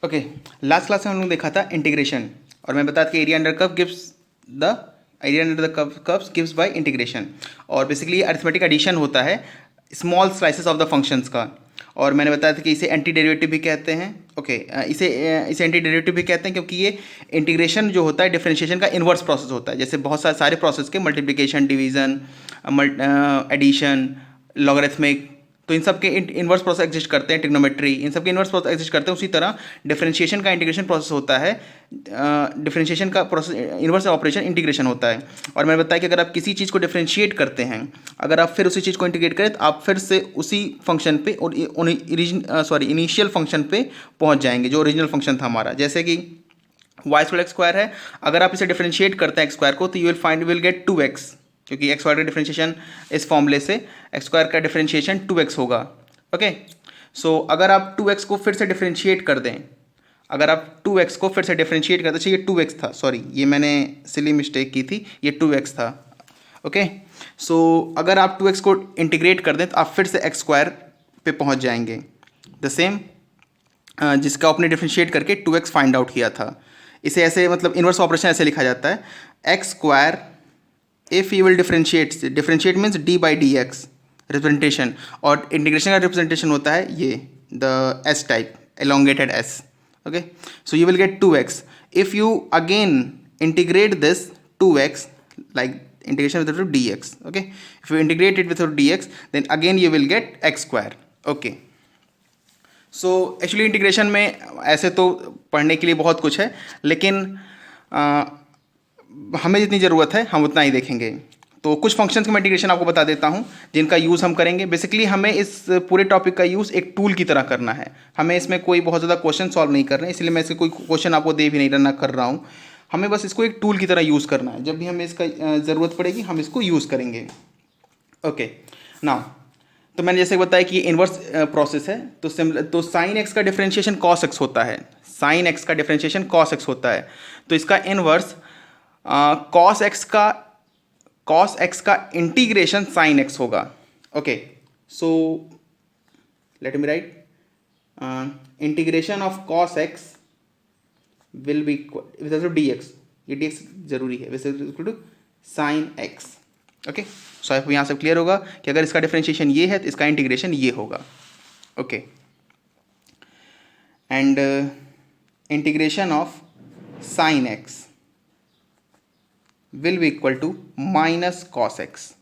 Okay, last class में हम लोग देखा था इंटीग्रेशन, और मैं बताया था कि area under curve gives the area under the curves gives bye integration. और बेसिकली अरिथमेटिक एडिशन होता है small slices of the functions का। और मैंने बताया था कि इसे एंटी डेरिवेटिव भी कहते हैं। ओके, इसे एंटी डेरिवेटिव भी कहते हैं क्योंकि ये इंटीग्रेशन जो होता है डिफरेंशिएशन का इन्वर्स प्रोसेस होता है। जैसे बहुत सारे प्रोसेस के मल्टीप्लिकेशन, डिवीजन, एडिशन, लॉगरिथमिक, तो इन सब के इन्वर्स प्रोसेस एग्जिस्ट करते हैं। ट्रिग्नोमेट्री, इन सब के इन्वर्स प्रोसेस एग्जिस्ट करते हैं। उसी तरह डिफरेंशिएशन का इंटीग्रेशन प्रोसेस होता है, डिफरेंशिएशन का प्रोसेस इन्वर्स ऑपरेशन इंटीग्रेशन होता है। और मैंने बताया कि अगर आप किसी चीज़ को डिफरेंशिएट करते हैं, अगर आप फिर उसी चीज़ को इंटीग्रेट करें, तो आप फिर से उसी फंक्शन पे और इनिशियल फंक्शन पे पहुंच जाएंगे जो ओरिजिनल फंक्शन था हमारा। जैसे कि वाई स्क्वायर एक्स स्क्वायर है, अगर आप इसे डिफरेंशिएट करते हैं एक्स स्क्वायर को, तो यू विल गेट 2x, क्योंकि एक्स स्क्वायर का डिफरेंशिएशन इस फॉर्मूले से एक्स स्क्वायर का डिफरेंशिएशन 2x होगा। ओके, सो अगर आप 2x को फिर से डिफरेंशिएट कर दें, अगर आप 2x को फिर से डिफरेंशिएट करते, ये 2x था, सॉरी ये मैंने सिली मिस्टेक की थी, ये 2x था। ओके, सो अगर आप 2x को इंटीग्रेट कर दें तो आप फिर से एक्स स्क्वायर पे पहुंच जाएंगे, द सेम जिसका आपने डिफरेंशिएट करके 2x फाइंड आउट किया था। इसे ऐसे मतलब इन्वर्स ऑपरेशन ऐसे लिखा जाता है, x square if you will differentiate means D by D x representation, और इंटीग्रेशन का रिप्रेजेंटेशन होता है ये the S type elongated S. Okay, so you will get 2x if you again integrate this 2x like integration with respect to dx. Okay, if you integrate it with respect to dx, then again you will get x square. Okay, so actually integration में ऐसे तो पढ़ने के लिए बहुत कुछ है, लेकिन हमें जितनी ज़रूरत है हम उतना ही देखेंगे। तो कुछ फंक्शंस का मैं इंटीग्रेशन आपको बता देता हूँ जिनका यूज़ हम करेंगे। बेसिकली हमें इस पूरे टॉपिक का यूज़ एक टूल की तरह करना है, हमें इसमें कोई बहुत ज़्यादा क्वेश्चन सॉल्व नहीं करना है, इसलिए मैं इससे कोई क्वेश्चन आपको दे भी नहीं रहना कर रहा हूँ। हमें बस इसको एक टूल की तरह यूज़ करना है, जब भी हमें इसका ज़रूरत पड़ेगी हम इसको यूज़ करेंगे। ओके, नाउ तो मैंने जैसे बताया कि ये इन्वर्स प्रोसेस है, तो साइन एक्स का डिफरेंशिएशन कॉस एक्स होता है, साइन एक्स का डिफरेंशिएशन कॉस एक्स होता है, तो इसका इन्वर्स कॉस एक्स का इंटीग्रेशन साइन एक्स होगा। Okay, so let me right integration of cos x will B D x, ये डी एक्स जरूरी है, वैसे टू साइन एक्स। ओके, सो आपको यहाँ से क्लियर होगा कि अगर इसका डिफरेंशिएशन ये है तो इसका इंटीग्रेशन ये होगा। Okay, and integration of sine x will be equal to minus cos x.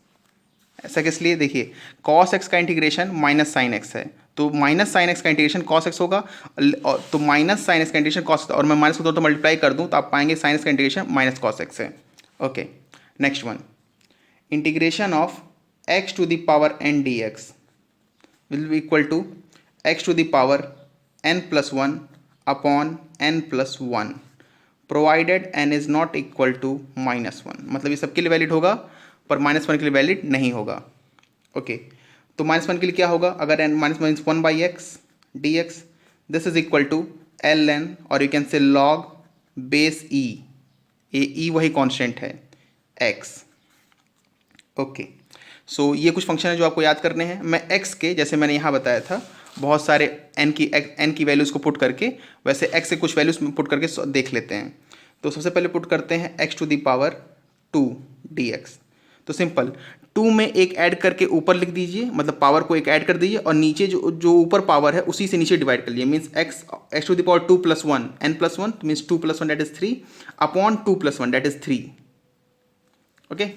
ऐसा किस लिए, देखिए कॉस एक्स का इंटीग्रेशन माइनस साइन एक्स है, तो माइनस साइन एक्स का इंटीग्रेशन कॉस एक्स होगा, और तो माइनस साइन एक्स का इंटीग्रेशन कॉस, और मैं माइनस को तो मल्टीप्लाई कर दूं तो आप पाएंगे साइन एक्स का इंटीग्रेशन माइनस कॉस एक्स है। Okay, next one, integration of x to the power n d x will be equal to x to the power n plus one upon n plus one, provided n is not equal to minus one. मतलब ये सबके लिए valid होगा पर minus one के लिए valid नहीं होगा। ओके, तो माइनस वन के लिए क्या होगा, अगर n minus means one by x d x, this is equal to l n, और you can say log base e, ये ई वही कॉन्स्टेंट है एक्स। ओके, सो ये कुछ फंक्शन है जो आपको याद करने हैं। मैं एक्स के, जैसे मैंने यहाँ बताया था, बहुत सारे एन की वैल्यूज़ को पुट करके, वैसे एक्स के कुछ वैल्यूज़ पुट करके देख लेते हैं। तो सबसे पहले पुट करते हैं x to the power 2 d x. तो सिंपल, 2 में एक ऐड करके ऊपर लिख दीजिए, मतलब पावर को एक ऐड कर दीजिए, और नीचे जो ऊपर पावर है उसी से नीचे डिवाइड कर लीजिए। Means x to the power 2 plus 1 n plus 1 means 2 plus 1 that is 3 upon 2 plus 1 that is 3। Okay,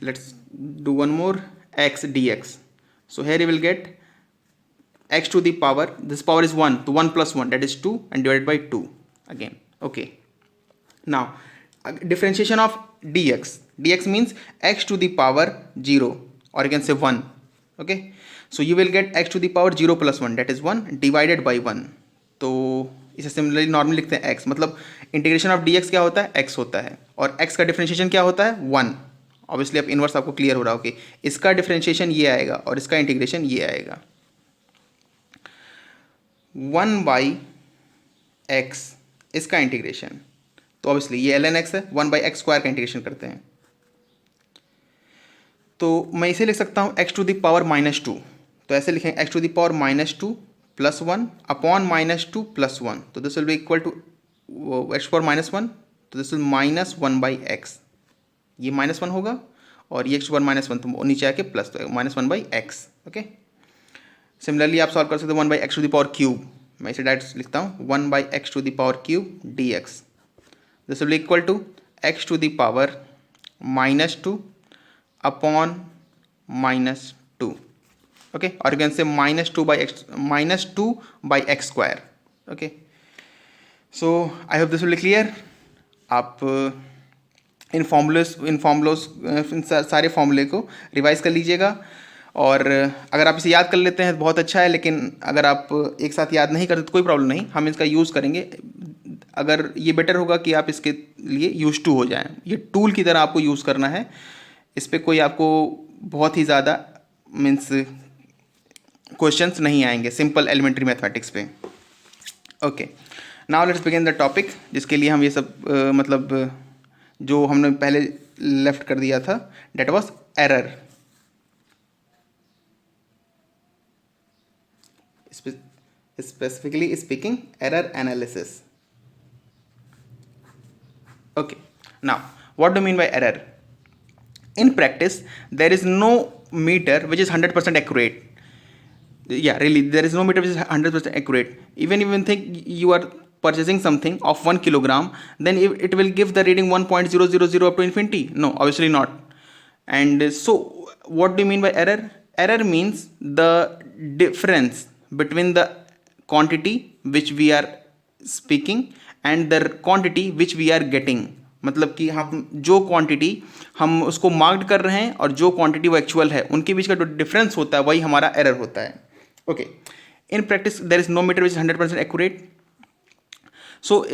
let's do one more, x dx. So here you will get x to the power, this power is 1, so 1 plus 1 that is 2 and divided by 2 again. Okay, now differentiation of dx means x to the power 0, or you can say 1. Okay, so you will get x to the power 0 plus 1 that is 1 divided by 1. तो इसे similarly normally लिखते हैं x, मतलब integration of dx क्या होता है, x होता है, और x का डिफरेंशिएशन क्या होता है 1। ऑब्वियसली अब इन्वर्स आपको क्लियर हो रहा है। ओके, इसका डिफरेंशिएशन ये आएगा और इसका इंटीग्रेशन ये आएगा, 1 बाई एक्स इसका इंटीग्रेशन, तो ऑब्वियसली ये ln x है, 1 बाई एक्स स्क्वायर का इंटीग्रेशन करते हैं, तो मैं इसे लिख सकता हूँ x टू द पावर -2। तो ऐसे लिखेंगे x to the power -2 plus one upon minus two plus one, तो this will be equal to x power minus one, तो this will minus one by x, ये माइनस वन होगा और ये x power minus one तो नीचे आके plus, तो minus one by x. Okay, similarly आप सॉल्व कर सकते हो one by x to the power cube, मैं इसे डायरेक्ट लिखता हूँ one by x to the power cube d x, this will be equal to x to the power minus two upon minus two. Okay, और you can say minus two by x square. Okay, so I hope this will be clear. आप इन सारे फॉर्मूले को revise कर लीजिएगा, और अगर आप इसे याद कर लेते हैं तो बहुत अच्छा है, लेकिन अगर आप एक साथ याद नहीं करते तो कोई प्रॉब्लम नहीं, हम इसका यूज़ करेंगे। अगर ये बेटर होगा कि आप इसके लिए यूज टू हो जाएं, ये टूल की तरह आपको यूज़ करना है, इस पर कोई आपको बहुत ही ज़्यादा मीन्स क्वेश्चंस नहीं आएंगे सिंपल एलिमेंट्री मैथमेटिक्स पे। Okay, now let's begin the topic, जिसके लिए हम ये सब मतलब जो हमने पहले लेफ्ट कर दिया था, that was error. Specifically speaking error analysis. Okay, now what do mean by error? In practice, there is no meter which is 100% accurate. Yeah, really, there is no meter which is 100% accurate. Even if you think you are purchasing something of 1 kilogram, then it will give the reading 1.000 up to infinity. No, obviously not. And so, what do you mean by error? Error means the difference between the quantity which we are speaking and the quantity which we are getting. मतलब कि हम जो quantity हम उसको marked कर रहे हैं और जो क्वांटिटी वो एक्चुअल है, उनके बीच का जो डिफरेंस होता है वही हमारा एरर होता है। Okay, in practice there is no meter which is 100% accurate. So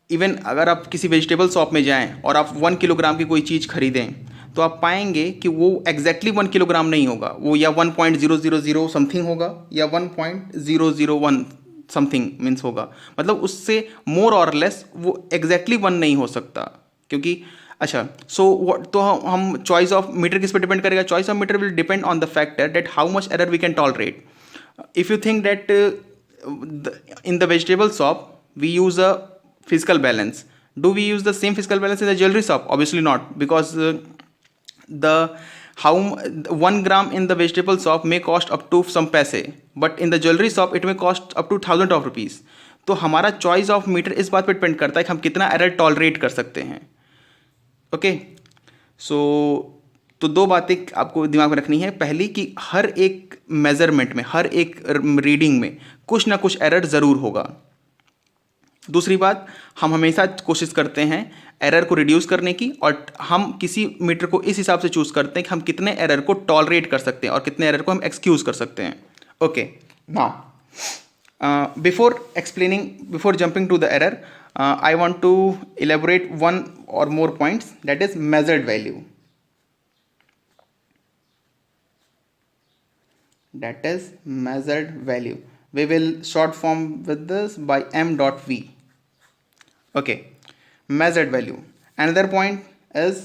even अगर आप किसी वेजिटेबल शॉप में जाएं और आप 1 किलोग्राम की कोई चीज़ खरीदें, तो आप पाएंगे कि वो एग्जैक्टली 1 किलोग्राम नहीं होगा, वो या 1.000 समथिंग होगा या 1.001 समथिंग मीन्स होगा, मतलब उससे मोर और लेस वो एग्जैक्टली वन नहीं हो सकता। क्योंकि अच्छा, सो तो हम चॉइस ऑफ मीटर किस पे डिपेंड करेगा? Choice of meter will depend on the factor that how much error we can tolerate. If you think that in the vegetable shop we use a physical balance, do we use the same physical balance in the jewelry shop? Obviously not, because the how 1 gram in the vegetable shop may cost up to some paise, but in the jewelry shop it may cost up to thousands of rupees. तो हमारा choice of metre इस बात पर depend करता है कि हम कितना एरर टॉलरेट कर सकते हैं। ओके, सो तो दो बातें आपको दिमाग में रखनी है। पहली कि हर एक मेजरमेंट में, हर एक रीडिंग में कुछ ना कुछ एरर ज़रूर होगा। दूसरी बात, हम हमेशा कोशिश करते हैं एरर को रिड्यूस करने की, और हम किसी मीटर को इस हिसाब से चूज करते हैं कि हम कितने एरर को टॉलरेट कर सकते हैं और कितने एरर को हम एक्सक्यूज कर सकते हैं। Okay, now before jumping to the error, I want to elaborate one or more points, that is measured value. That is measured value. We will short form with this by m dot v. Okay, measured value. Another point is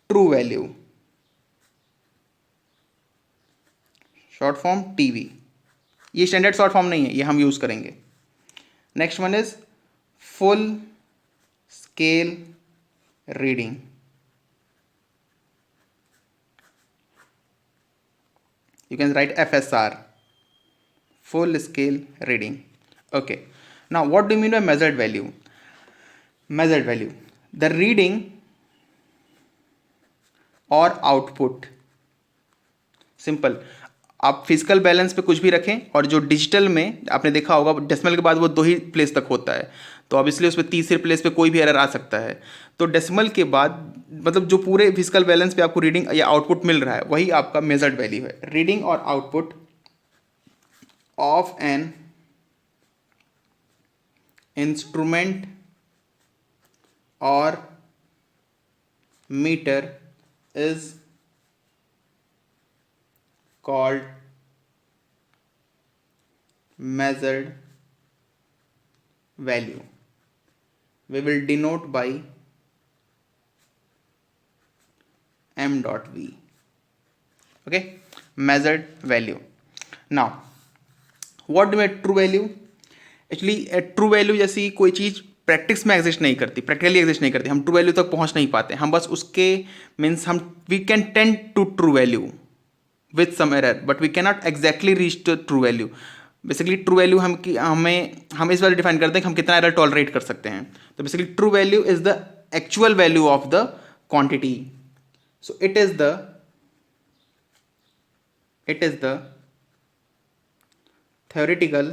true value, short form tv. ये standard short form नहीं है, ये हम use करेंगे। Next one is full scale reading. You can write FSR, full scale reading. Okay, now what do you mean by measured value? Measured value, the reading or output. Simple, आप physical balance पे कुछ भी रखें, और जो digital में आपने देखा होगा डेसिमल के बाद वो 2 ही प्लेस तक होता है, तो ऑब्वियसली उस पर तीसरे प्लेस पे कोई भी एरर आ सकता है। तो डेसिमल के बाद मतलब जो पूरे फिजिकल बैलेंस पे आपको रीडिंग या आउटपुट मिल रहा है वही आपका मेजर्ड वैल्यू है। रीडिंग और आउटपुट ऑफ एन इंस्ट्रूमेंट और meter is called measured value. We will denote by m dot v. Okay, measured value. Now what do mean true value? Actually true value जैसी कोई चीज़ practice में exist नहीं करती, practically exist नहीं करती, हम true value तक पहुंच नहीं पाते, हम बस उसके मीन्स हम we can tend to true value with some error but we can not exactly reach to true value. Basically true value हम इस बार डिफाइन करते हैं कि हम कितना एरर टॉलरेट कर सकते हैं। तो basically true value is the actual value of the quantity. So it is the theoretical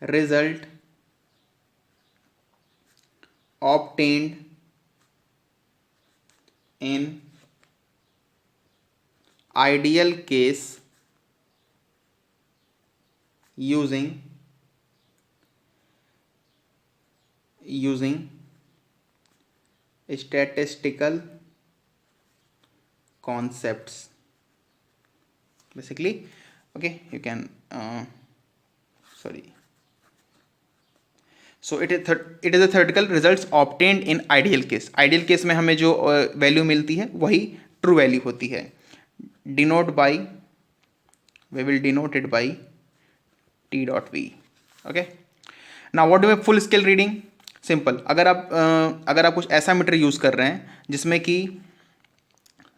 result obtained in ideal case using statistical concepts. Basically, okay, you can so it is the theoretical results obtained in ideal case. ideal case में हमें जो value मिलती है वही true value होती है। we will denote it by t dot v. okay, now what do we full scale reading? Simple, अगर आप कुछ ऐसा मीटर यूज कर रहे हैं जिसमें कि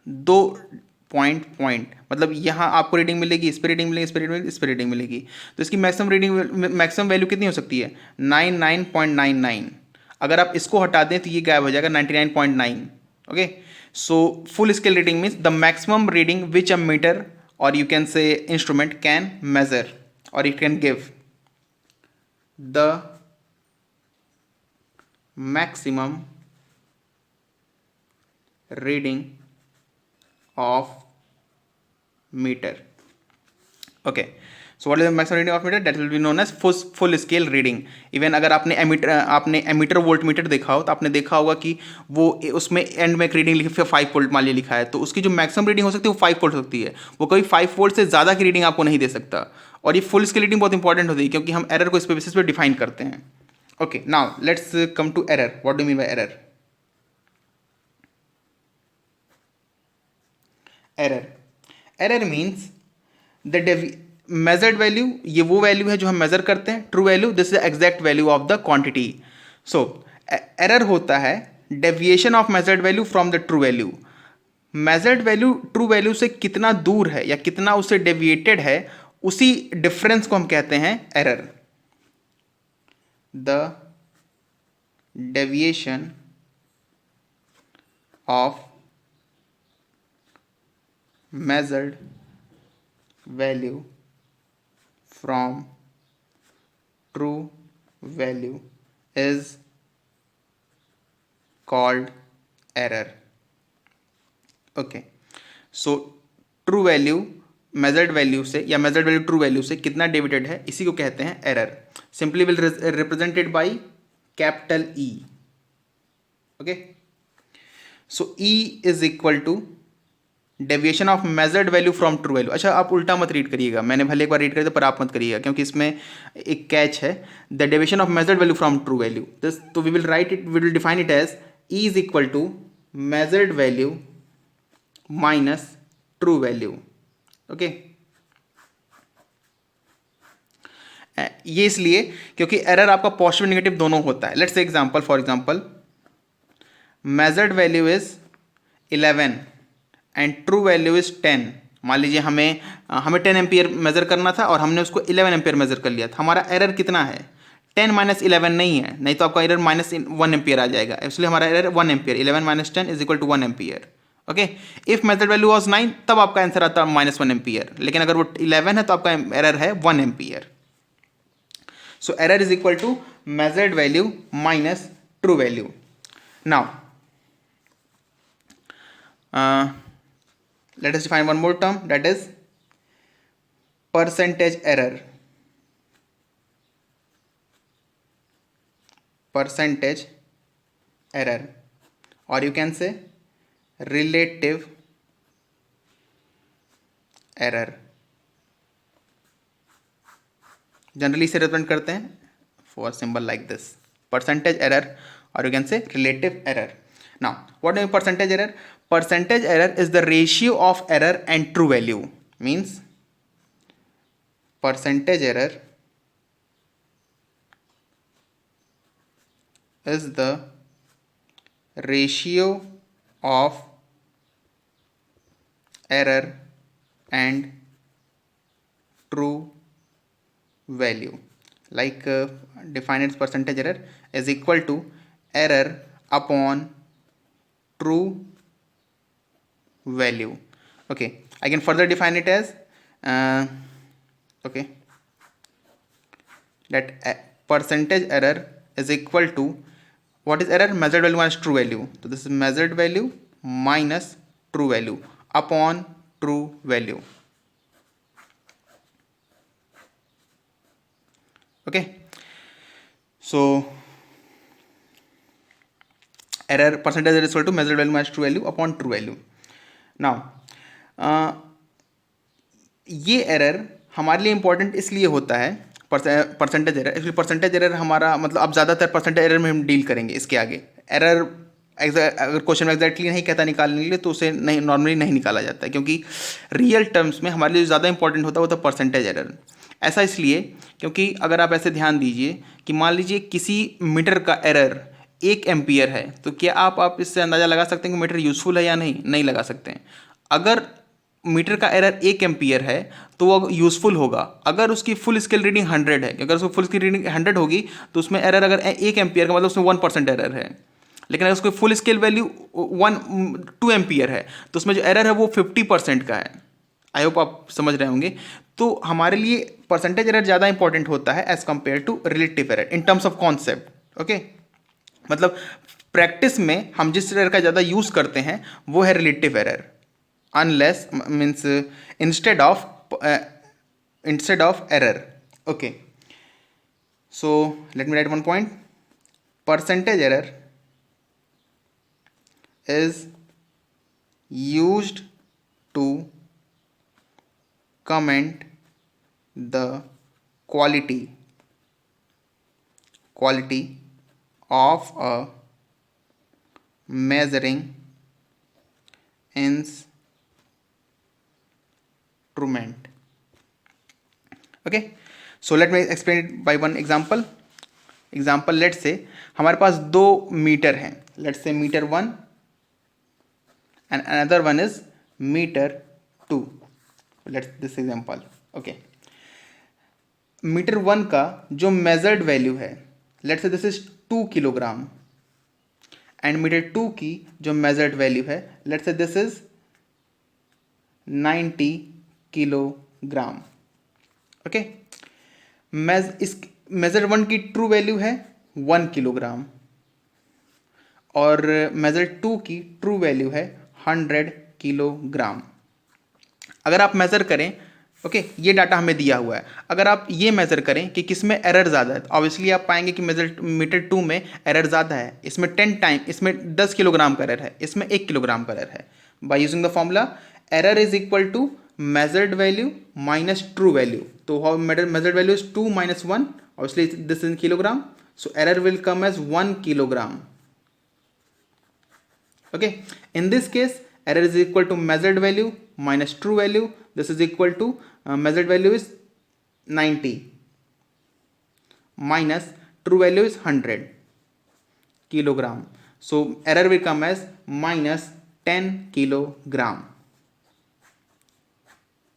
दो पॉइंट मतलब यहाँ आपको रीडिंग मिलेगी, इस पर रीडिंग मिलेगी, इस पर रीडिंग मिलेगी, तो इसकी मैक्सिमम वैल्यू कितनी हो सकती है? 99.99। अगर आप इसको हटा दें तो ये गायब हो जाएगा 99.9। Okay, so full scale reading means the maximum reading which a meter or you can say instrument can measure और it can give the maximum reading of meter. Okay, so what is the maximum reading of meter? That will be known as full scale reading. Even अगर आपने ammeter volt meter देखा हो तो आपने देखा होगा कि वो उसमें एंड में एक रीडिंग लिखी फिर 5 वोल्ट मान लिया लिखा है, तो उसकी जो मैक्सिमम रीडिंग हो सकती है वो 5 वोल्ट हो सकती है, वो कभी 5 वोल्ट से ज़्यादा की रीडिंग आपको नहीं दे सकता। और ये फुल स्केल रीडिंग बहुत इंपॉर्टेंट होती है क्योंकि हम एरर को इस बेसिस पे डिफाइन करते हैं। Okay, now let's come to error. What do you mean by error? Error means the measured value, ये वो वैल्यू है जो हम मेजर करते हैं। True value, this is the exact value of the quantity. So error होता है deviation of measured value from the true value. Measured value true value से कितना दूर है या कितना उससे डेविएटेड है, उसी डिफरेंस को हम कहते हैं error. The deviation of measured value from true value is called error. Okay, so true value measured value से या मेजर्ड वैल्यू ट्रू वैल्यू से कितना डेविएटेड है, इसी को कहते हैं error. Simply will represented by capital E. Okay, so E is equal to deviation of measured value from true value. अच्छा, आप उल्टा मत रीड करिएगा, मैंने भले एक बार रीड कर दिया पर आप मत करिएगा क्योंकि इसमें एक कैच है। The deviation of measured value from true value, this तो we will write it, we will define it as E is equal to measured value minus true value. Okay, ये इसलिए क्योंकि एरर आपका पॉजिटिव नेगेटिव दोनों होता है। Let's say example, for example measured value is 11 and true value is 10। मान लीजिए हमें 10 एम्पियर मेजर करना था और हमने उसको 11 एम्पियर मेजर कर लिया था। हमारा एरर कितना है? 10 माइनस 11 नहीं है, नहीं तो आपका एरर -1 एम्पियर आ जाएगा। इसलिए हमारा error 1 ampere, 11 minus 10 is equal to 1 ampere. Okay, if method value was 9 तब आपका आंसर आता है -1 एम्पियर, लेकिन अगर वो 11 है तो आपका एरर है 1 ampere. So error is equal to measured value minus true value. Now let us define one more term, that is percentage error. Percentage error, or you can say relative error. Generally इसे represent करते हैं for symbol like this, percentage error or you can say relative error. Now what is percentage error? Percentage error is the ratio of error and true value. Means percentage error is the ratio of error and true value. Like define its percentage error is equal to error upon true value. Okay, I can further define it as okay, that percentage error is equal to, what is error? Measured value minus true value. So this is measured value minus true value upon true value. Okay, so error percentage error is equal to measured value minus true value upon true value. Now ये error हमारे लिए important इसलिए होता है percentage error, actually percentage error हमारा मतलब अब ज़्यादातर परसेंटेज एरर में हम डील करेंगे इसके आगे। एरर अगर क्वेश्चन में एग्जैक्टली नहीं कहता निकालने के लिए तो उसे नहीं नॉर्मली नहीं निकाला जाता है, क्योंकि रियल टर्म्स में हमारे लिए ज़्यादा इंपॉर्टेंट होता है वो तो परसेंटेज एरर। ऐसा इसलिए क्योंकि अगर आप ऐसे ध्यान दीजिए कि मान लीजिए किसी मीटर का एरर 1 एम्पियर है, तो क्या आप इससे अंदाज़ा लगा सकते हैं कि मीटर यूज़फुल है या नहीं लगा सकते हैं। अगर मीटर का एरर 1 एम्पियर है तो वो यूज़फुल होगा अगर उसकी फुल स्केल रीडिंग 100 है। अगर उसको फुल स्केल रीडिंग 100 होगी तो उसमें एरर अगर 1 एम्पियर का मतलब उसमें 1% एरर है। लेकिन अगर उसको फुल स्केल वैल्यू 2 एम्पियर है तो उसमें जो एरर है वो 50% का है। आई होप आप समझ रहे होंगे। तो हमारे लिए परसेंटेज एरर ज़्यादा इंपॉर्टेंट होता है as compare to relative error in terms of concept. Okay, मतलब प्रैक्टिस में हम जिस एरर का ज़्यादा यूज़ करते हैं वो है relative error, unless means instead of error. Okay, so let me write one point. Percentage error is used to comment the quality of a measuring instrument. Okay, so let me explain it by one example. Let's say हमारे पास 2 metre हैं, let's say meter 1 and another one is meter 2. Let's this example. Okay, meter 1 का जो measured value है let's say this is 2 kilogram and meter 2 की जो measured value है let's say this is 90 kilogram. Okay, इस major 1 की true value है 1 kilogram और मेजर 2 की ट्रू वैल्यू है 100 किलोग्राम। अगर आप मेज़र करें, ओके, ये डाटा हमें दिया हुआ है, अगर आप ये मेज़र करें कि किस में एरर ज़्यादा है तो ऑब्वियसली आप पाएंगे कि मीटर 2 में एरर ज़्यादा है, इसमें 10 टाइम, इसमें 10 किलोग्राम का एरर है, इसमें 1 किलोग्राम का एरर है। By using the formula error is equal to measured value minus true value. So how measured value is 2 minus 1, obviously this is in kilogram, so error will come as 1 kilogram. Okay, in this case error is equal to measured value minus true value. This is equal to measured value is 90 minus true value is 100 kilogram, so error will come as minus 10 kilogram.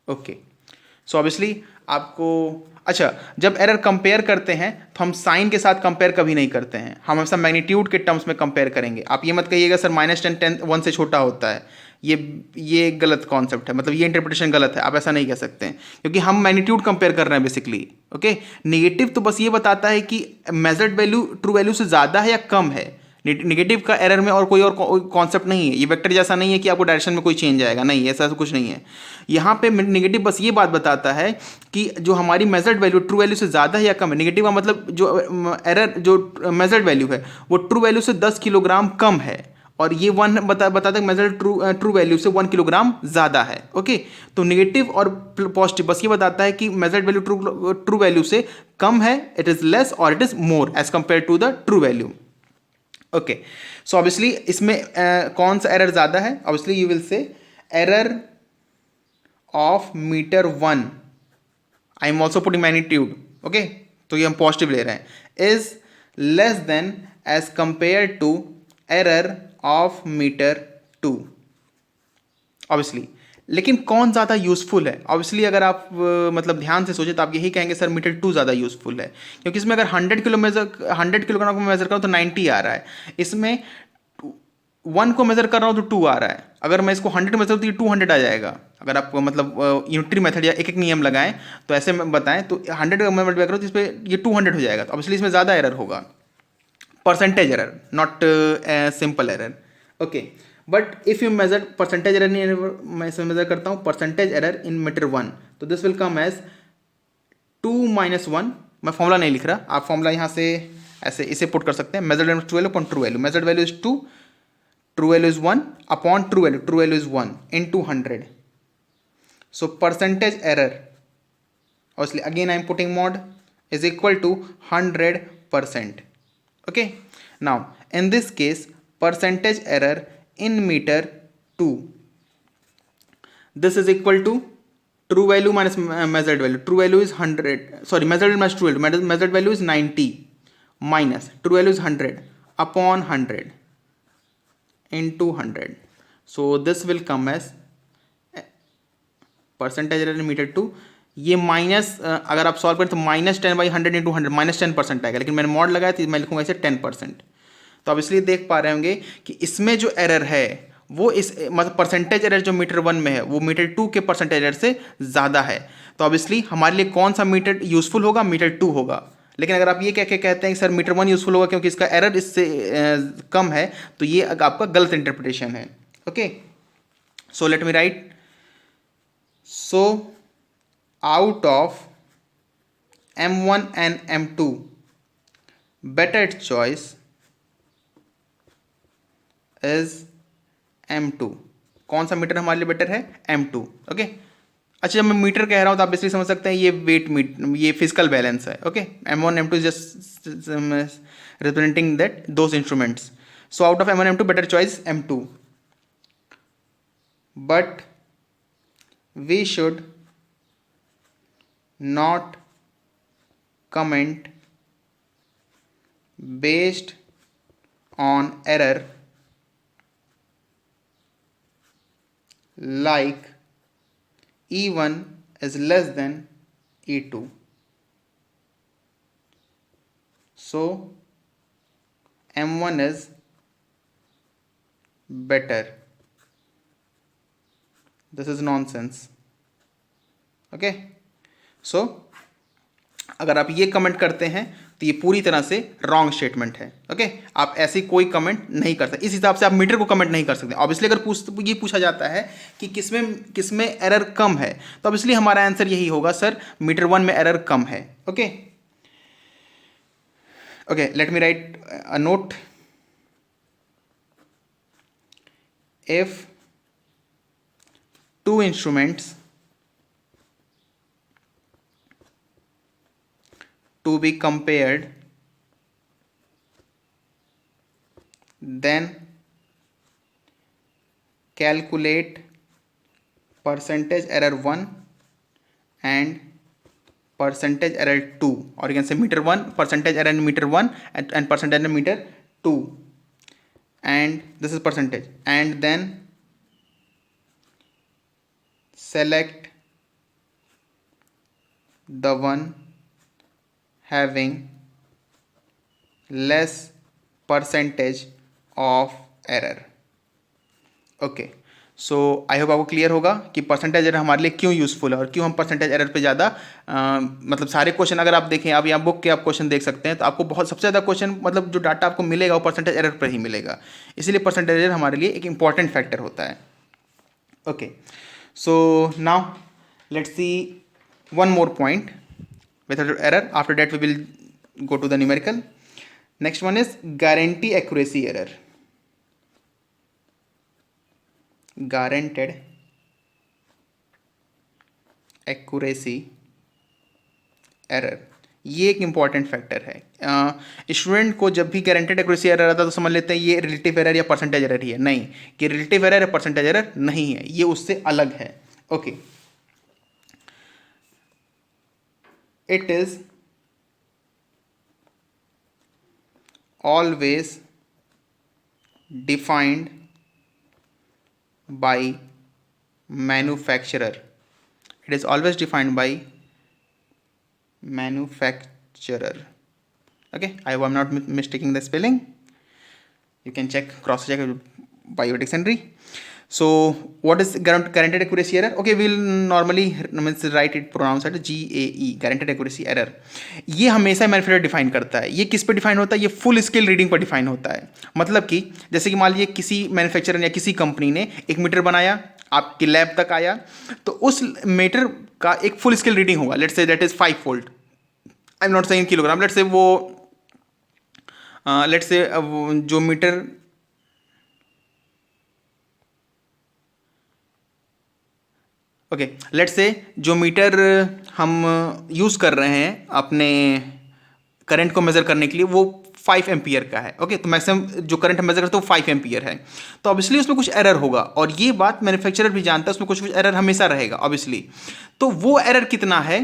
Okay, so obviously आपको, अच्छा, जब error compare करते हैं तो हम sign के साथ compare कभी नहीं करते हैं, हम हमेशा मैग्नीट्यूड के टर्म्स में कंपेयर करेंगे। आप ये मत कहिएगा सर -10 1 से छोटा होता है, ये गलत कॉन्सेप्ट है, मतलब ये इंटरप्रिटेशन गलत है, आप ऐसा नहीं कह सकते हैं क्योंकि हम मैग्नीट्यूड कंपेयर कर रहे हैं बेसिकली। ओके, नेगेटिव तो बस ये बताता है कि मेजर्ड वैल्यू ट्रू वैल्यू से ज़्यादा है या कम है। नेगेटिव का एरर में और कोई कॉन्सेप्ट नहीं है, ये वेक्टर जैसा नहीं है कि आपको डायरेक्शन में कोई चेंज आएगा, नहीं, ऐसा कुछ नहीं है। यहाँ पे नेगेटिव बस ये बात बताता है कि जो हमारी मेजर्ड वैल्यू ट्रू वैल्यू से ज़्यादा है या कम है। नेगेटिव का मतलब जो एरर जो मेजर्ड वैल्यू है वो ट्रू वैल्यू से 10 किलोग्राम कम है और ये 1 बताता है मेजर्ड ट्रू वैल्यू से 1 किलोग्राम ज़्यादा है। ओके, तो नेगेटिव और पॉजिटिव बस ये बताता है कि मेजर्ड वैल्यू ट्रू वैल्यू से कम है, इट इज़ लेस और it is more as compare to the true value. Okay, so obviously इसमें कौन सा एरर ज़्यादा है? Obviously you will say error of meter 1 I am also putting magnitude, okay, तो ये हम पॉजिटिव ले रहे हैं, is less than as compare to error of meter 2, obviously. लेकिन कौन ज़्यादा यूज़फुल है? ऑब्वियसली अगर आप मतलब ध्यान से सोचें तो आप यही कहेंगे सर मीटर 2 ज़्यादा यूज़फुल है, क्योंकि इसमें अगर 100 किलोग्राम को मेजर करूँ तो 90 आ रहा है, इसमें 1 को मेजर कर रहा हूँ तो 2 आ रहा है, अगर मैं इसको 100 मेजर तो ये 200 आ जाएगा। अगर आप मतलब यूनिटरी मेथड या एक एक नियम लगाएं तो ऐसे में बताएं तो 100 का मल्टीप्लाई करो तो इस पर ये 200 हो जाएगा, तो ऑब्वियसली इसमें ज़्यादा एरर होगा, percentage error, not simple error, okay. But if you measure percentage error, नहीं मैं इसमें मेजर करता हूँ परसेंटेज एरर इन मीटर 1, तो दिस विल कम एज 2 - 1, मैं फॉर्मूला नहीं लिख रहा, आप फॉर्मूला यहाँ से ऐसे इसे पुट कर सकते हैं, measured value true value upon true value, measured value is 2, true value is 1 upon true value is 1 into 100. So percentage error, obviously again I am putting mod, is equal to 100%. Okay, now in this case percentage error in meter 2, this is equal to true value minus measured value. True value is 100, sorry, measured value minus true value, measured value is 90 minus true value is 100 upon 100 into 100. So this will come as percentage error in meter 2, ये minus अगर आप solve करें तो -10/100 into 100 -10% आएगा, लेकिन मैंने mod लगाया तो मैं लिखूंगा इसे 10%। तो आप इसलिए देख पा रहे होंगे कि इसमें जो एरर है वो इस मतलब परसेंटेज एरर जो मीटर 1 में है वो मीटर 2 के परसेंटेज एरर से ज़्यादा है, तो ऑब्वियसली हमारे लिए कौन सा मीटर यूजफुल होगा? मीटर 2 होगा। लेकिन अगर आप ये कह के कहते हैं कि सर मीटर 1 यूजफुल होगा क्योंकि इसका एरर इससे कम है, तो ये आपका गलत इंटरप्रिटेशन है, okay. So let me right, so out of M1 and M2, better choice is M2। कौन सा मीटर हमारे लिए बेटर है? M2, okay. अच्छा, जब मैं मीटर कह रहा हूँ तो आप बेसिकली समझ सकते हैं ये वेट मीट, ये फिजिकल बैलेंस है, okay. M1 M2 just representing that those instruments. So out of M1 M2 better choice M2, but we should not comment based on error like E1 is less than E2. So M1 is better. This is nonsense, okay. So अगर आप ये comment करते हैं तो ये पूरी तरह से रॉन्ग स्टेटमेंट है, ओके। आप ऐसी कोई कमेंट नहीं कर सकते, इस हिसाब से आप मीटर को कमेंट नहीं कर सकते। ऑब्वियसली अगर ये पूछा जाता है कि किसमें एरर कम है, तो ऑब्वियसली हमारा आंसर यही होगा सर मीटर 1 में एरर कम है, okay. Okay, let me right a note, if two instruments to be compared, then calculate percentage error 1 and percentage error 2, or you can say meter 1 percentage error in meter 1 and percentage error in meter 2, and this is percentage, and then select the one having less percentage of error, okay. So I hope आपको clear होगा कि percentage error हमारे लिए क्यों useful है और क्यों हम परसेंटेज एरर पे ज़्यादा मतलब सारे क्वेश्चन अगर आप देखें, आप यहाँ बुक के आप क्वेश्चन देख सकते हैं, तो आपको बहुत सबसे ज़्यादा क्वेश्चन मतलब जो डाटा आपको मिलेगा वो परसेंटेज एरर पर ही मिलेगा, इसीलिए परसेंटेज एरर हमारे लिए एक इंपॉर्टेंट फैक्टर होता है, okay. So now let's see one more point with error. After that we will go to the numerical. Next one is guarantee accuracy error. Guaranteed accuracy error, ये एक important factor है। Student को जब भी guaranteed accuracy error आता है तो समझ लेते हैं ये रिलेटिव एरर या परसेंटेज एरर ही है, नहीं, कि रिलेटिव एरर या परसेंटेज एरर नहीं है, ये उससे अलग है, okay. it is always defined by manufacturer. It is always defined by manufacturer. Okay, I am not mistaking the spelling. You can cross check by your dictionary. So what is guaranteed accuracy error? Okay, we'll normally write it, pronounce it GAE, guaranteed accuracy error. ये हमेशा manufacturer define करता है. ये किस पे define होता है? ये फुल स्केल रीडिंग पर डिफाइन होता है. मतलब कि जैसे कि मान लीजिए किसी मैन्युफैक्चरर या किसी कंपनी ने एक मीटर बनाया, आपकी लैब तक आया, तो उस मीटर का एक फुल स्केल रीडिंग होगा. Let's say that is 5 volt. I am not saying kilogram. Let's say जो मीटर ओके, लेट्स से जो मीटर हम यूज़ कर रहे हैं अपने करंट को मेज़र करने के लिए वो 5 एम्पियर का है. ओके, तो मैक्सिमम जो करंट हम मेज़र करते हैं वो 5 एम्पियर है. तो ऑब्वियसली उसमें कुछ एरर होगा, और ये बात मैन्युफैक्चरर भी जानता है, उसमें कुछ एरर हमेशा रहेगा ऑब्वियसली. तो वो एरर कितना है,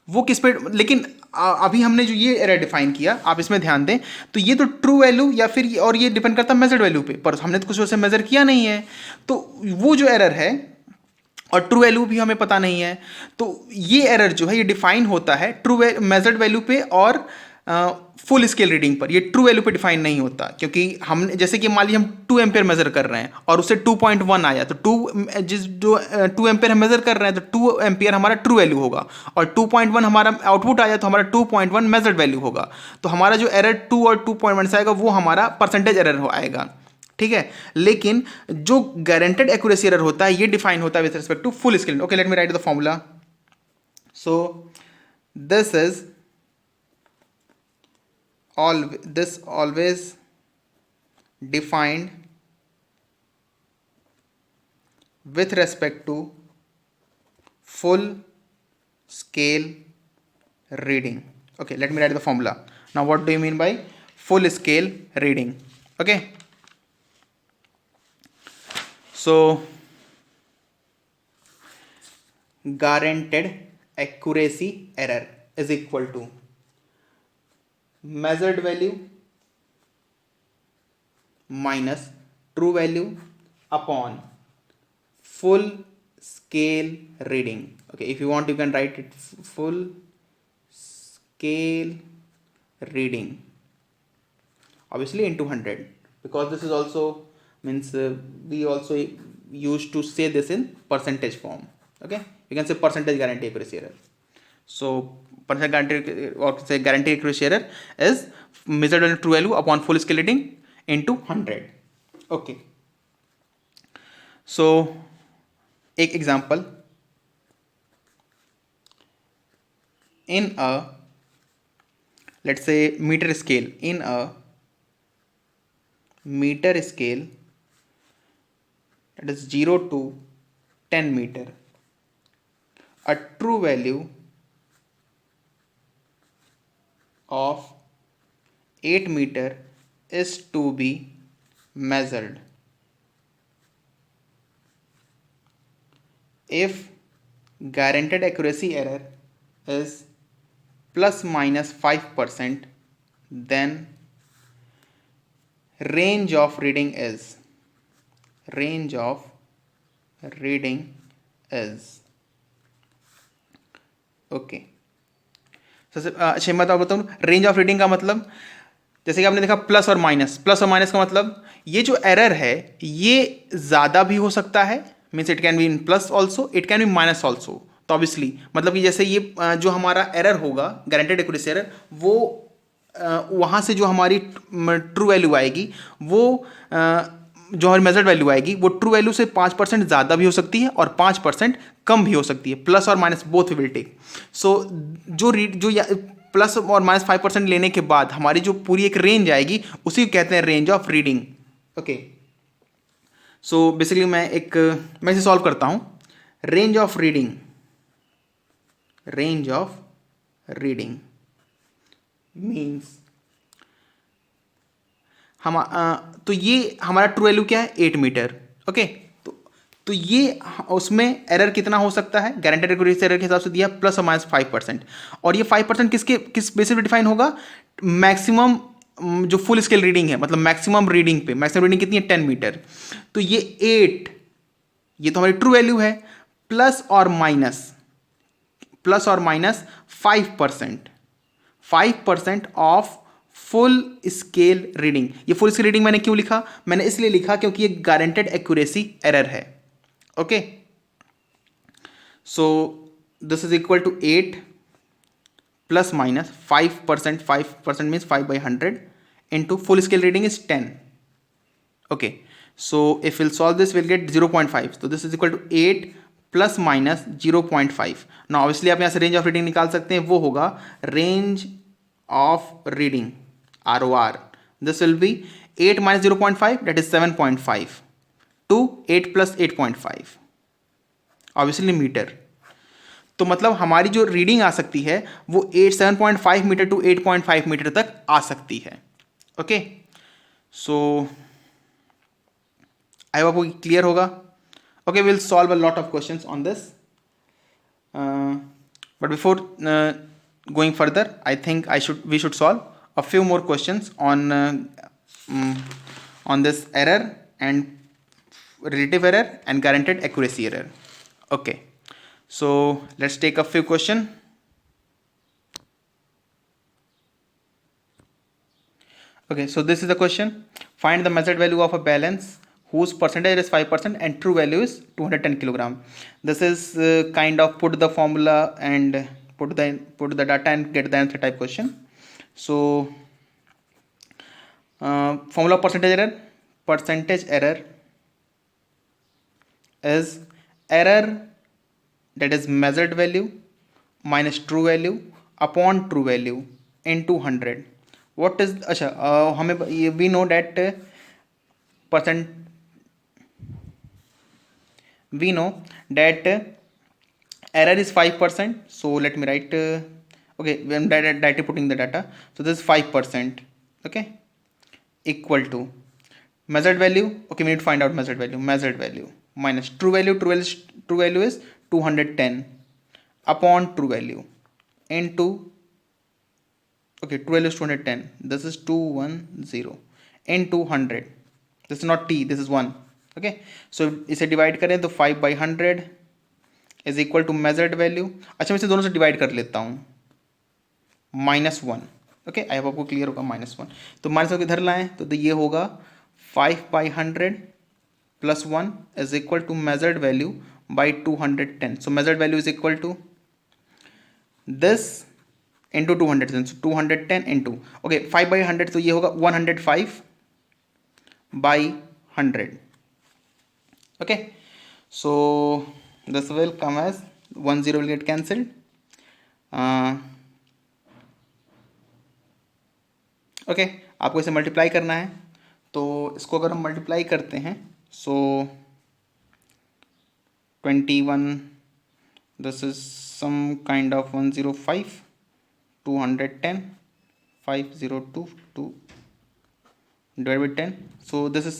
वो किस पे, लेकिन अभी हमने जो ये एरर डिफाइन किया, आप इसमें ध्यान दें, तो ये तो ट्रू वैल्यू या फिर और ये डिपेंड करता है मेजर्ड वैल्यू पे, पर हमने तो कुछ वैसे मेज़र किया नहीं है. तो वो जो एरर है और ट्रू वैल्यू भी हमें पता नहीं है, तो ये एरर जो है ये डिफाइन होता है ट्रू मेजर्ड वैल्यू पे और फुल स्केल रीडिंग पर. ये ट्रू वैल्यू पे डिफाइन नहीं होता, क्योंकि हम जैसे कि मान लीजिए हम 2 एम्पेयर मेजर कर रहे हैं और उससे 2.1 आया, तो 2 एम्पेयर हम मेजर कर रहे हैं, तो 2 एम्पेयर हमारा ट्रू वैल्यू होगा, और 2.1 हमारा आउटपुट आया तो हमारा 2.1 मेजर्ड वैल्यू होगा. तो हमारा जो एरर 2 और 2.1 से आएगा वो हमारा परसेंटेज एरर हो आएगा. ठीक है, लेकिन जो गारंटेड एक्यूरेसी एरर होता है ये डिफाइन होता है with respect to full scale. Okay, let me write the formula. So this is always defined with respect to full scale reading. Okay, let me write the formula. Now what do you mean by full scale reading? Okay, so guaranteed accuracy error is equal to measured value minus true value upon full scale reading. Okay, if you want you can write it full scale reading, obviously into 100, because this is also means we also used to say this in percentage form. Okay, you can say percentage guarantee accuracy error. So percent guarantee or say guarantee accuracy error is measured value true value upon full scale reading into 100. Okay, so एक example, in a let's say meter scale, in a meter scale that is 0 to 10 meter, a true value of 8 meter is to be measured if guaranteed accuracy error is plus minus 5%, then range of reading is okay. अच्छा मैं तो बताऊँ range of reading का मतलब, जैसे कि आपने देखा प्लस और माइनस का मतलब ये जो एरर है ये ज़्यादा भी हो सकता है, means it can be in plus also, it can be minus also. तो ऑब्वियसली मतलब कि जैसे ये जो हमारा एरर होगा गारंटेड एक्यूरेसी एरर, वो वहाँ से जो हमारी ट्रू वैल्यू आएगी वो जो हमारी मेजर्ड वैल्यू आएगी वो ट्रू वैल्यू से 5% ज़्यादा भी हो सकती है और 5% कम भी हो सकती है. प्लस और माइनस बोथ विल टेक. सो जो प्लस और माइनस 5% लेने के बाद हमारी जो पूरी एक रेंज आएगी उसी को कहते हैं range of reading. Okay, so basically मैं इसे सॉल्व करता हूँ. रेंज ऑफ रीडिंग मीन्स तो ये हमारा ट्रू वैल्यू क्या है 8 मीटर. ओके, तो तो ये उसमें एरर कितना हो सकता है, गारंटेड एक्यूरेसी एरर के हिसाब से दिया ±5%। और ये 5% किस बेसिस पे डिफाइन होगा, मैक्सिमम जो फुल स्केल रीडिंग है, मतलब मैक्सिमम रीडिंग पे। मैक्सिमम रीडिंग कितनी है, 10 मीटर। तो ये 8, ये तो हमारी ट्रू वैल्यू है, प्लस और minus 5%, 5% of full scale reading. ये फुल स्केल रीडिंग मैंने क्यों लिखा, मैंने इसलिए लिखा क्योंकि ये गारंटेड एक्यूरेसी एरर है। Okay, so this is equal to 8 plus minus 5%, 5% means 5/100 into full scale reading is 10. Okay, so if we'll solve this we'll get 0.5. So this is equal to 8 plus minus 0.5. Now obviously आप यहाँ से range of reading निकाल सकते हैं, वो होगा range of reading ROR. This will be 8 minus 0.5, that is 7.5 to 8 plus 8.5, obviously metre. तो मतलब हमारी जो रीडिंग आ सकती है वो 7.5 मीटर टू 8.5 मीटर तक आ सकती है। ओके, सो आई होप आपको क्लियर होगा। Okay, will solve a lot of questions on this, but before going further I think we should solve a few more questions on this error and relative error and guaranteed accuracy error. Okay, so let's take a few question. Okay, so this is the question. Find the measured value of a balance whose percentage is 5% and true value is 210 kilogram. This is kind of put the formula and put the data and get the answer type question. So formula of percentage error is error, that is measured value minus true value upon true value into 100. What is अच्छा हमें we know that error is 5%. So let me write okay, I'm directly putting the data. So this is 5%, okay, equal to measured value. Okay, we need to find out measured value minus true value is 210 upon true value into, okay, true value is 210, this is 210 into 100, this is not t, this is 1. Okay, so इसे divide करें तो 5/100 is equal to measured value. अच्छा, मैं इसे दोनों से divide कर लेता हूँ, -1। ओके, आई होप आपको क्लियर होगा, -1। तो -1 इधर लाएं तो ये होगा 5/100 plus 1 is equal to measured value by 210। So measured value is equal to this into 210, so 210 into, okay, 5/100 तो ये होगा 105/100। Okay, so this will come as 10 will get cancelled. Okay, आपको इसे मल्टीप्लाई करना है, तो इसको अगर हम मल्टीप्लाई करते हैं so 21, this is some kind of 105, 210, 502 2 divided by 10, so this is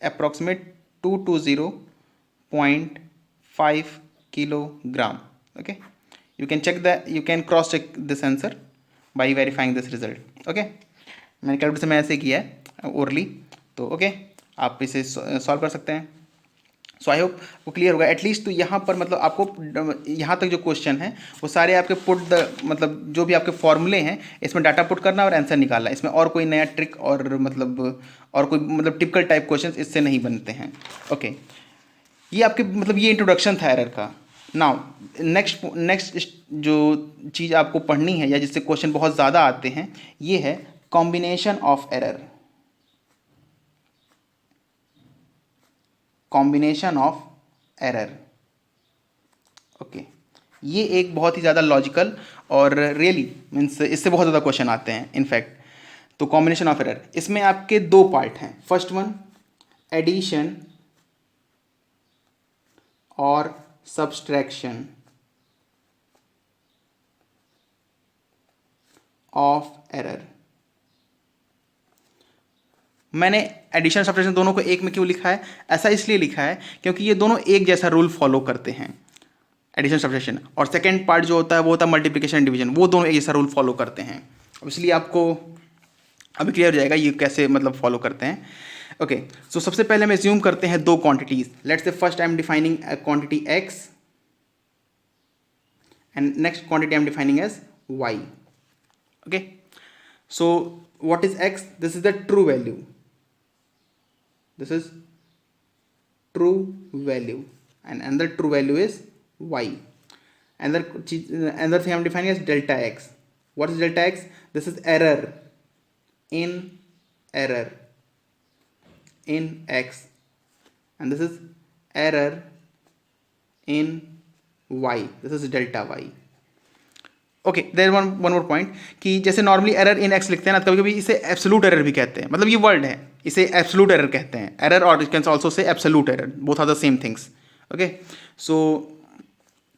approximate 220.5 kilogram. Okay, you can check that, you can cross check this answer by verifying this result. Okay, मैंने calculation में ऐसे किया है orally, तो okay आप इसे solve कर सकते हैं। सो आई होप वो क्लियर होगा एटलीस्ट। तो यहाँ पर मतलब आपको यहाँ तक जो क्वेश्चन है वो सारे आपके पुट द, मतलब जो भी आपके फॉर्मूले हैं इसमें डाटा पुट करना और आंसर निकालना, इसमें और कोई नया ट्रिक और मतलब और कोई मतलब टिपिकल टाइप क्वेश्चन इससे नहीं बनते हैं। ओके, ये आपके मतलब ये इंट्रोडक्शन था एरर का। नाउ नेक्स्ट जो चीज़ आपको पढ़नी है या जिससे क्वेश्चन बहुत ज़्यादा आते हैं ये है combination of error. Combination of error, okay, ये एक बहुत ही ज़्यादा लॉजिकल और रियली मीन्स इससे बहुत ज़्यादा क्वेश्चन आते हैं इनफैक्ट। तो कॉम्बिनेशन ऑफ एरर, इसमें आपके दो पार्ट हैं। फर्स्ट वन एडिशन और सब्सट्रैक्शन ऑफ एरर। मैंने एडिशन सब्ट्रैक्शन दोनों को एक में क्यों लिखा है? ऐसा इसलिए लिखा है क्योंकि ये दोनों एक जैसा रूल फॉलो करते हैं, एडिशन सब्ट्रैक्शन, और सेकेंड पार्ट जो होता है वो होता है मल्टीप्लिकेशन डिवीजन, वो दोनों एक जैसा रूल फॉलो करते हैं। अब इसलिए आपको अभी क्लियर हो जाएगा ये कैसे मतलब फॉलो करते हैं। ओके, सो सबसे पहले हम एज्यूम करते हैं दो quantities. Let's say first I am defining quantity x and next quantity I'm defining as y. Okay, so what is x? This is the true value. This is true value, and another true value is y. Another thing I'm defining as delta x. What is delta x? This is error in x, and this is error in y. This is delta y. Okay, there one more point कि जैसे normally error in x लिखते हैं ना, कभी कभी इसे absolute error भी कहते हैं, मतलब ये वर्ड है, इसे एब्सोल्यूट एरर कहते हैं। एरर और can also say absolute error, both are the same things. Okay, so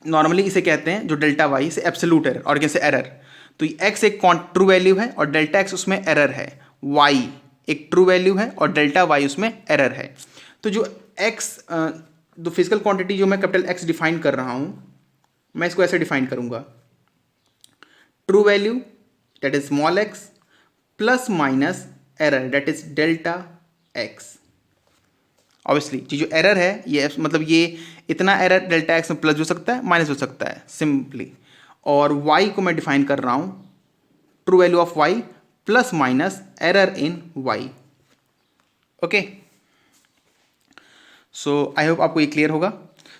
normally इसे कहते हैं जो डेल्टा वाई से एब्सोल्यूट एरर और कैसे एरर। तो एक्स एक ट्रू वैल्यू है और डेल्टा एक्स उसमें एरर है, वाई एक ट्रू वैल्यू है और डेल्टा वाई उसमें एरर है। तो जो एक्स जो फिजिकल क्वांटिटी जो मैं कैपिटल एक्स डिफाइन कर रहा हूँ, मैं इसको ऐसे डिफाइन करूँगा, true value that is small x plus minus error that is delta x. Obviously ये जो एरर है ये मतलब ये इतना एरर डेल्टा एक्स में प्लस हो सकता है, माइनस हो सकता है सिंपली। और y को मैं डिफाइन कर रहा हूं true value of y plus minus error in y। Okay, so I hope आपको ये क्लियर होगा।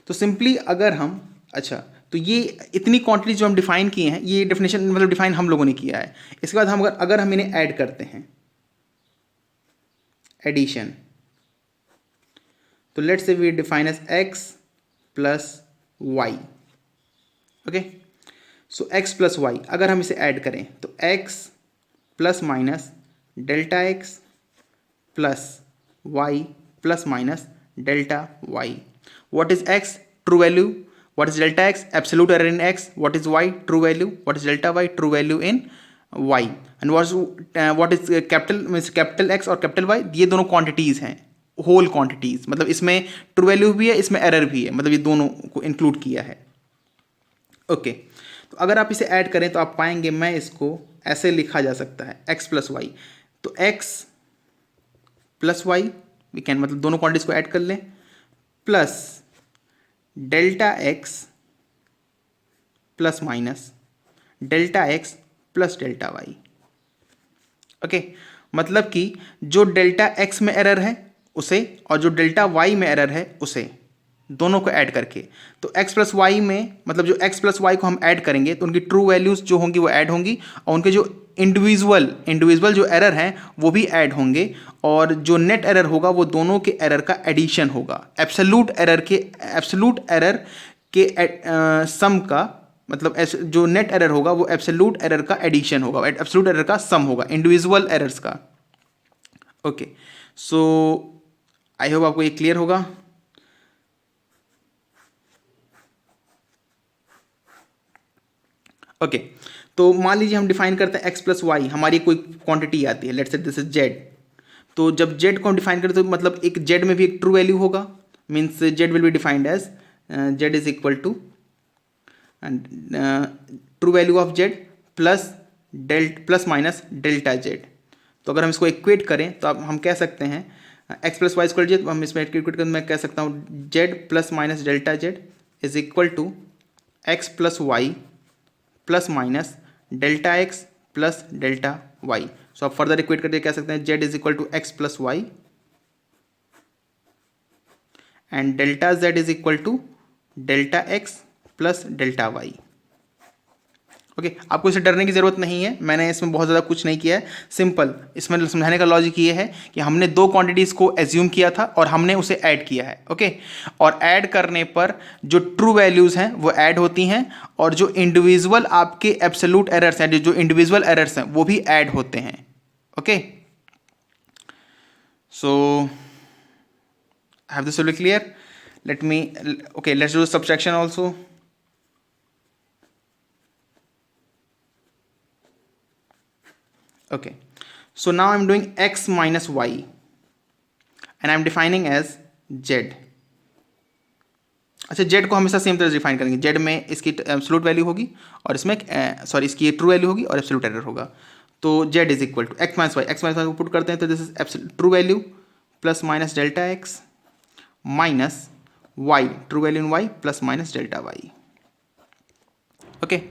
तो सिंपली अगर हम, अच्छा, तो ये इतनी क्वांटिटी जो हम डिफाइन किए हैं, ये डेफिनेशन मतलब डिफाइन हम लोगों ने किया है। इसके बाद हम अगर हम इन्हें ऐड करते हैं, एडिशन, तो let's say we define as x plus y. Okay, so x plus y अगर हम इसे ऐड करें तो x plus minus delta x plus y plus minus delta y. What is x? True value. What is delta x? Absolute error in x. What is y? True value. What is delta y? True value in y. And what is capital means capital X और capital Y? ये दोनों quantities हैं, whole quantities, मतलब इसमें true value भी है, इसमें error भी है, मतलब ये दोनों को include किया है। ओके, तो अगर आप इसे ऐड करें तो आप पाएंगे, मैं इसको ऐसे लिखा जा सकता है x प्लस वाई। तो x plus y we can, मतलब दोनों क्वांटिटीज को ऐड कर लें, plus delta x plus minus delta x plus delta y. Okay, मतलब कि जो डेल्टा एक्स में एरर है उसे और जो डेल्टा वाई में एरर है उसे, दोनों को ऐड करके। तो x प्लस वाई में, मतलब जो x प्लस वाई को हम ऐड करेंगे तो उनकी ट्रू वैल्यूज जो होंगी वो ऐड होंगी, और उनके जो इंडिविजुअल जो एरर हैं वो भी ऐड होंगे, और जो नेट एरर होगा वो दोनों के एरर का एडिशन होगा। एब्सोल्यूट एरर के सम का, मतलब जो नेट एरर होगा वो एब्सोल्यूट एरर का एडिशन होगा, एब्सोल्यूट एरर का सम होगा इंडिविजुअल एरर्स का। ओके, सो आई होप आपको ये क्लियर होगा। ओके, तो मान लीजिए हम डिफाइन करते हैं एक्स प्लस वाई, हमारी कोई क्वांटिटी आती है, let's say this is Z. तो जब जेड को हम डिफाइन करें तो मतलब एक जेड में भी एक ट्रू वैल्यू होगा, means z will be defined as z is equal to true value of z plus minus delta z. तो अगर हम इसको इक्वेट करें तो अब हम कह सकते हैं x plus y equal z, हम इसमें इक्वेट करें, मैं कह सकता हूँ z plus minus delta z is equal to x plus y plus minus delta x plus delta y. So आप फर्दर इक्वेट करके कह सकते हैं z is equal to x plus y and delta z is equal to delta x plus delta y. Okay, आपको इसे डरने की ज़रूरत नहीं है, मैंने इसमें बहुत ज़्यादा कुछ नहीं किया है। सिंपल इसमें समझाने का लॉजिक ये है कि हमने दो क्वांटिटीज़ को एज्यूम किया था और हमने उसे ऐड किया है। ओके, और ऐड करने पर जो ट्रू वैल्यूज़ हैं वो ऐड होती हैं, और जो इंडिविजुअल आपके एब्सोल्यूट एरर्स हैं, जो इंडिविजुअल एरर्स हैं वो भी ऐड होते हैं। Okay, so have this will be clear. Let me, okay, let's do subtraction also. Okay, so now I'm doing x minus y. And I am defining as Z. अच्छा, Z को हमेशा same तरह से define करेंगे, Z में इसकी absolute value होगी और इसमें सॉरी इसकी ट्रू वैल्यू होगी और एब्सोल्यूट एरर होगा। तो z is equal to x minus y को पुट करते हैं तो this is true value plus minus delta x minus y, true value in y plus minus delta y. Okay,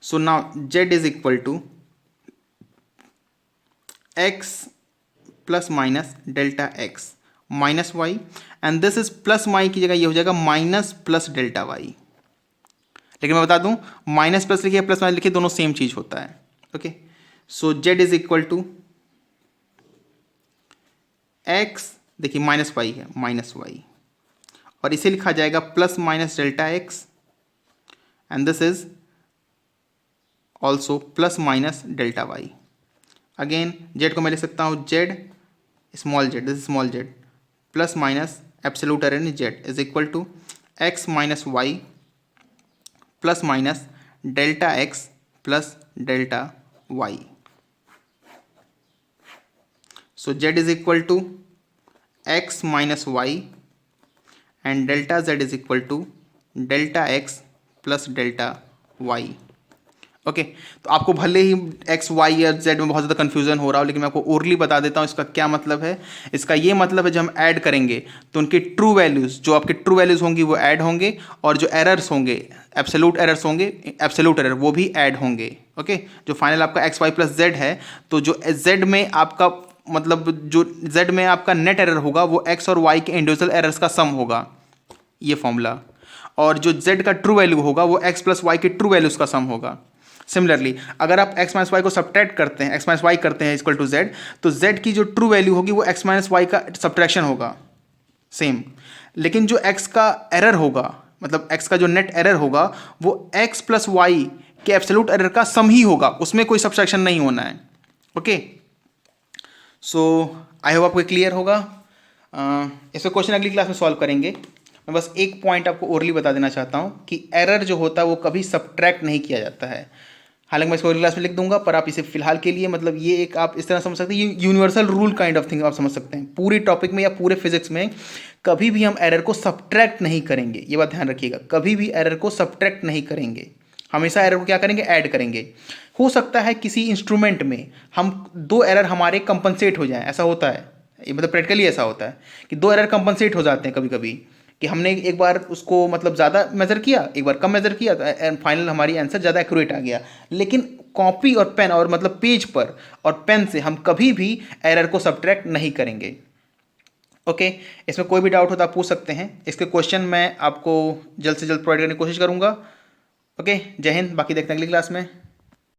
so now z is equal to x plus minus delta x minus y and this is plus y की जगह ये हो जाएगा minus plus delta Y. लेकिन मैं बता दूं, minus plus लिखिए प्लस माइनस लिखिए दोनों सेम चीज होता है। Okay, so z is equal to x, देखिए माइनस वाई है, माइनस वाई, और इसे लिखा जाएगा plus minus delta x and this is also plus minus delta y. Again z को मैं लिख सकता हूँ z small z, this is small z plus minus absolute error in z is equal to x minus Y plus minus delta x plus delta y. So z is equal to x minus y and delta z is equal to delta x plus delta y. Okay, तो आपको भले ही x y या z में बहुत ज़्यादा confusion हो रहा हो, लेकिन मैं आपको ओरली बता देता हूँ इसका क्या मतलब है। इसका ये मतलब है जब हम ऐड करेंगे तो उनके ट्रू वैल्यूज़, जो आपके ट्रू वैल्यूज़ होंगी वो ऐड होंगे और जो एरर्स होंगे, एब्सोल्यूट एरर्स होंगे, एब्सोल्यूट एरर वो भी ऐड होंगे। ओके, जो फाइनल आपका एक्स वाई प्लस जेड है, तो जो जेड में आपका मतलब जो जेड में आपका नेट एरर होगा वो एक्स और वाई के इंडिविजुअल एरर्स का सम होगा, ये फॉर्मूला। और जो जेड का ट्रू वैल्यू होगा वो एक्स प्लस वाई के ट्रू वैल्यूज़ का सम होगा। सिमिलरली अगर आप x माइनस वाई को सब्ट्रैक्ट करते हैं, x माइनस वाई करते हैं इक्वल टू z, तो z की जो ट्रू वैल्यू होगी वो x माइनस वाई का सब्ट्रैक्शन होगा सेम। लेकिन जो x का एरर होगा, मतलब x का जो नेट एरर होगा वो x प्लस वाई के एब्सोल्यूट एरर का सम ही होगा, उसमें कोई सब्ट्रैक्शन नहीं होना है। ओके, सो आई होप आपको क्लियर होगा। इसका क्वेश्चन अगली क्लास में सॉल्व करेंगे। मैं बस एक पॉइंट आपको ओरली बता देना चाहता हूँ कि एरर जो होता है वो कभी सब्ट्रैक्ट नहीं किया जाता है। हालांकि मैं इसको अगली क्लास में लिख दूंगा, पर आप इसे फिलहाल के लिए मतलब ये एक आप इस तरह समझ सकते हैं, ये universal rule kind of thing आप समझ सकते हैं। पूरे टॉपिक में या पूरे फिजिक्स में कभी भी हम एरर को सब्ट्रैक्ट नहीं करेंगे, ये बात ध्यान रखिएगा। कभी भी एरर को सब्ट्रैक्ट नहीं करेंगे, हमेशा एरर को क्या करेंगे, ऐड करेंगे। हो सकता है किसी इंस्ट्रूमेंट में हम दो एरर हमारे कंपनसेट हो जाए, ऐसा होता है, ये मतलब प्रैक्टिकली ऐसा होता है कि दो एरर कंपनसेट हो जाते हैं कभी कभी, कि हमने एक बार उसको मतलब ज़्यादा मेज़र किया, एक बार कम मेज़र किया, तो फाइनल हमारी आंसर ज़्यादा एक्यूरेट आ गया। लेकिन कॉपी और पेन और मतलब पेज पर और पेन से हम कभी भी एरर को सब्ट्रैक्ट नहीं करेंगे। ओके, इसमें कोई भी डाउट हो तो आप पूछ सकते हैं। इसके क्वेश्चन मैं आपको जल्द से जल्द प्रोवाइड करने की कोशिश करूँगा। ओके, जय हिंद, बाकी देखते हैं अगली क्लास में।